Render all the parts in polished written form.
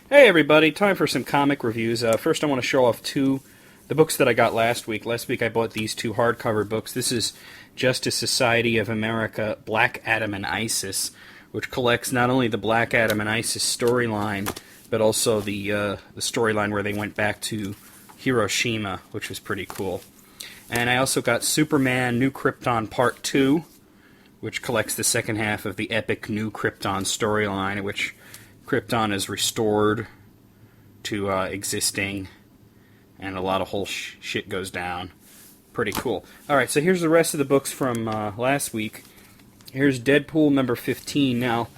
Hey everybody, time for some comic reviews. First I want to show off the books that I got last week. Last week I bought these two hardcover books. This is Justice Society of America, Black Adam and Isis, which collects not only the Black Adam and Isis storyline, but also the storyline where they went back to Hiroshima, which was pretty cool. And I also got Superman New Krypton Part 2, which collects the second half of the epic New Krypton storyline, in which Krypton is restored to existing, and a lot of whole shit goes down. Pretty cool. Alright, so here's the rest of the books from last week. Here's Deadpool number 15. Now,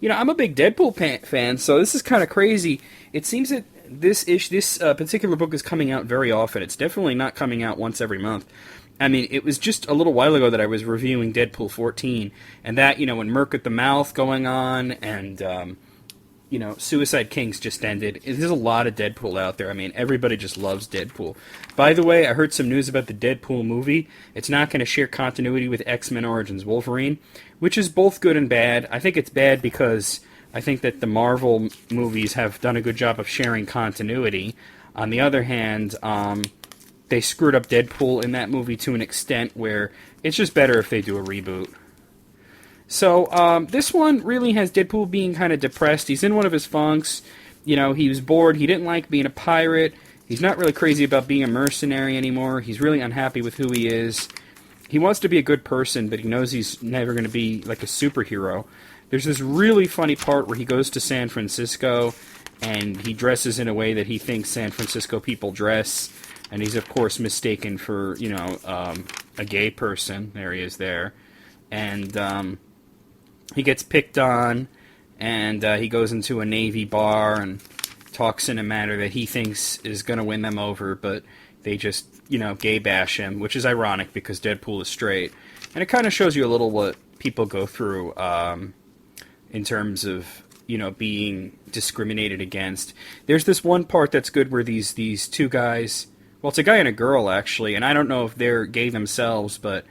I'm a big Deadpool fan, so this is kind of crazy. It seems that this particular book is coming out very often. It's definitely not coming out once every month. I mean, it was just a little while ago that I was reviewing Deadpool 14, and that, when Merc at the Mouth going on, and Suicide Kings just ended. There's a lot of Deadpool out there. I mean, everybody just loves Deadpool. By the way, I heard some news about the Deadpool movie. It's not going to share continuity with X-Men Origins Wolverine, which is both good and bad. I think it's bad because I think that the Marvel movies have done a good job of sharing continuity. On the other hand, they screwed up Deadpool in that movie to an extent where it's just better if they do a reboot. So, this one really has Deadpool being kind of depressed. He's in one of his funks. He was bored. He didn't like being a pirate. He's not really crazy about being a mercenary anymore. He's really unhappy with who he is. He wants to be a good person, but he knows he's never going to be like a superhero. There's this really funny part where he goes to San Francisco, and he dresses in a way that he thinks San Francisco people dress, and he's, of course, mistaken for, a gay person. There he is there. And, he gets picked on, and he goes into a Navy bar and talks in a manner that he thinks is going to win them over, but they just, gay bash him, which is ironic because Deadpool is straight. And it kind of shows you a little what people go through in terms of, being discriminated against. There's this one part that's good where these two guys, well, it's a guy and a girl, actually, and I don't know if they're gay themselves, but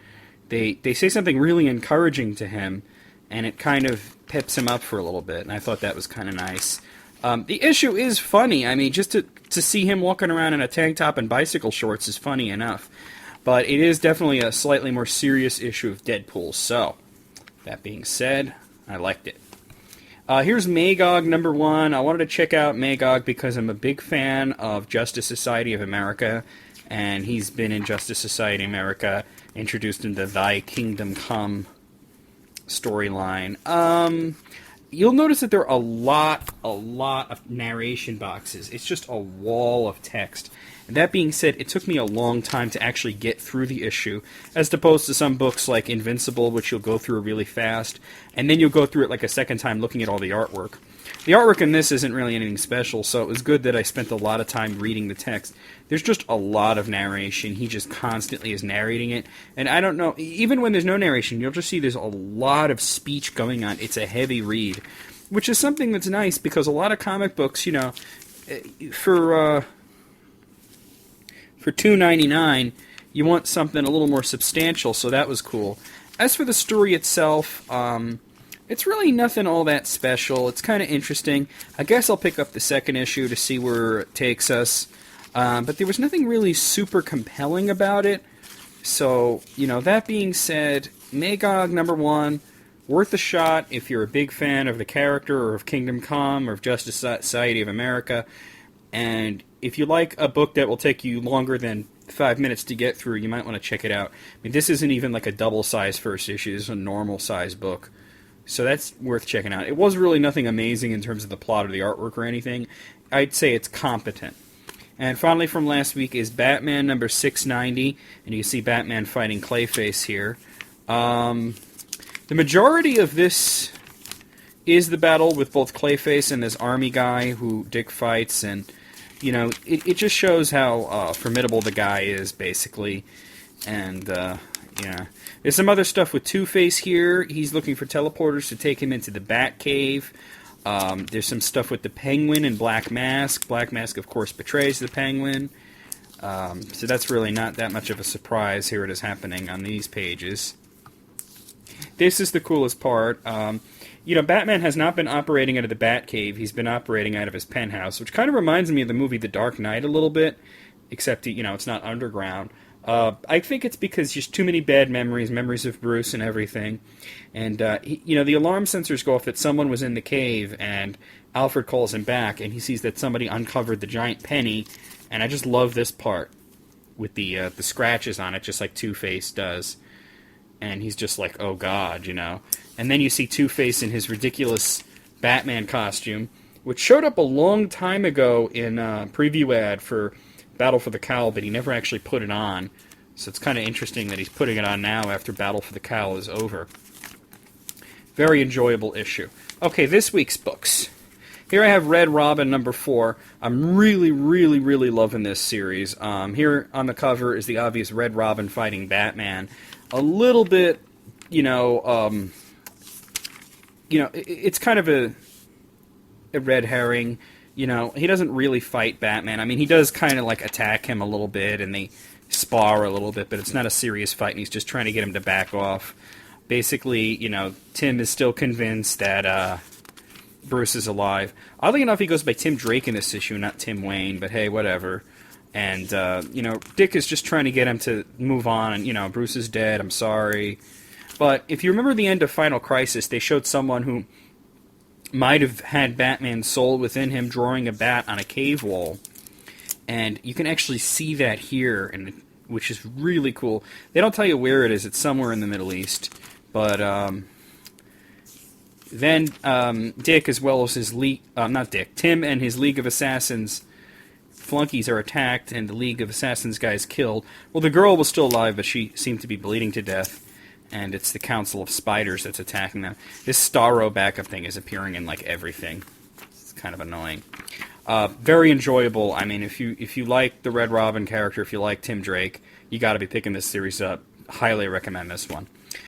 they say something really encouraging to him, and it kind of peps him up for a little bit, and I thought that was kind of nice. The issue is funny. I mean, just to see him walking around in a tank top and bicycle shorts is funny enough. But it is definitely a slightly more serious issue of Deadpool. So, that being said, I liked it. Here's Magog number 1. I wanted to check out Magog because I'm a big fan of Justice Society of America, and he's been in Justice Society of America, introduced into Thy Kingdom Come storyline. You'll notice that there are a lot of narration boxes. It's just a wall of text. And that being said, it took me a long time to actually get through the issue, as opposed to some books like Invincible, which you'll go through really fast, and then you'll go through it like a second time looking at all the artwork. The artwork in this isn't really anything special, so it was good that I spent a lot of time reading the text. There's just a lot of narration. He just constantly is narrating it. And I don't know, even when there's no narration, you'll just see there's a lot of speech going on. It's a heavy read, which is something that's nice because a lot of comic books, for $2.99, you want something a little more substantial, so that was cool. As for the story itself, it's really nothing all that special. It's kind of interesting. I guess I'll pick up the second issue to see where it takes us. But there was nothing really super compelling about it. So, that being said, Magog number 1, worth a shot if you're a big fan of the character or of Kingdom Come or of Justice Society of America. And if you like a book that will take you longer than 5 minutes to get through, you might want to check it out. I mean, this isn't even like a double-size first issue. This is a normal-size book. So that's worth checking out. It was really nothing amazing in terms of the plot or the artwork or anything. I'd say it's competent. And finally from last week is Batman number 690, and you see Batman fighting Clayface here. The majority of this is the battle with both Clayface and this army guy who Dick fights, and it just shows how formidable the guy is, basically. And there's some other stuff with Two-Face here. He's looking for teleporters to take him into the Batcave. There's some stuff with the Penguin and Black Mask. Black Mask, of course, betrays the Penguin. So that's really not that much of a surprise. Here it is happening on these pages. This is the coolest part. Batman has not been operating out of the Batcave. He's been operating out of his penthouse, which kind of reminds me of the movie The Dark Knight a little bit, except, it's not underground. I think it's because just too many bad memories of Bruce and everything. And, the alarm sensors go off that someone was in the cave, and Alfred calls him back, and he sees that somebody uncovered the giant penny, and I just love this part with the scratches on it, just like Two-Face does. And he's just like, oh God, And then you see Two-Face in his ridiculous Batman costume, which showed up a long time ago in a preview ad for Battle for the Cowl, but he never actually put it on. So it's kind of interesting that he's putting it on now after Battle for the Cowl is over. Very enjoyable issue. Okay, this week's books. Here I have Red Robin #4. I'm really, really, really loving this series. Here on the cover is the obvious Red Robin fighting Batman. A little bit, it's kind of a red herring. He doesn't really fight Batman. I mean, he does kind of attack him a little bit, and they spar a little bit, but it's not a serious fight, and he's just trying to get him to back off. Basically, Tim is still convinced that Bruce is alive. Oddly enough, he goes by Tim Drake in this issue, not Tim Wayne, but hey, whatever. And, Dick is just trying to get him to move on, and, Bruce is dead, I'm sorry. But if you remember the end of Final Crisis, they showed someone who might have had Batman's soul within him drawing a bat on a cave wall. And you can actually see that here, which is really cool. They don't tell you where it is, it's somewhere in the Middle East. But, then Dick, as well as his Tim and his League of Assassins flunkies are attacked, and the League of Assassins guys killed. Well, the girl was still alive, but she seemed to be bleeding to death, and it's the Council of Spiders that's attacking them. This Starro backup thing is appearing in, everything. It's kind of annoying. Very enjoyable. I mean, if you like the Red Robin character, if you like Tim Drake, you got to be picking this series up. Highly recommend this one.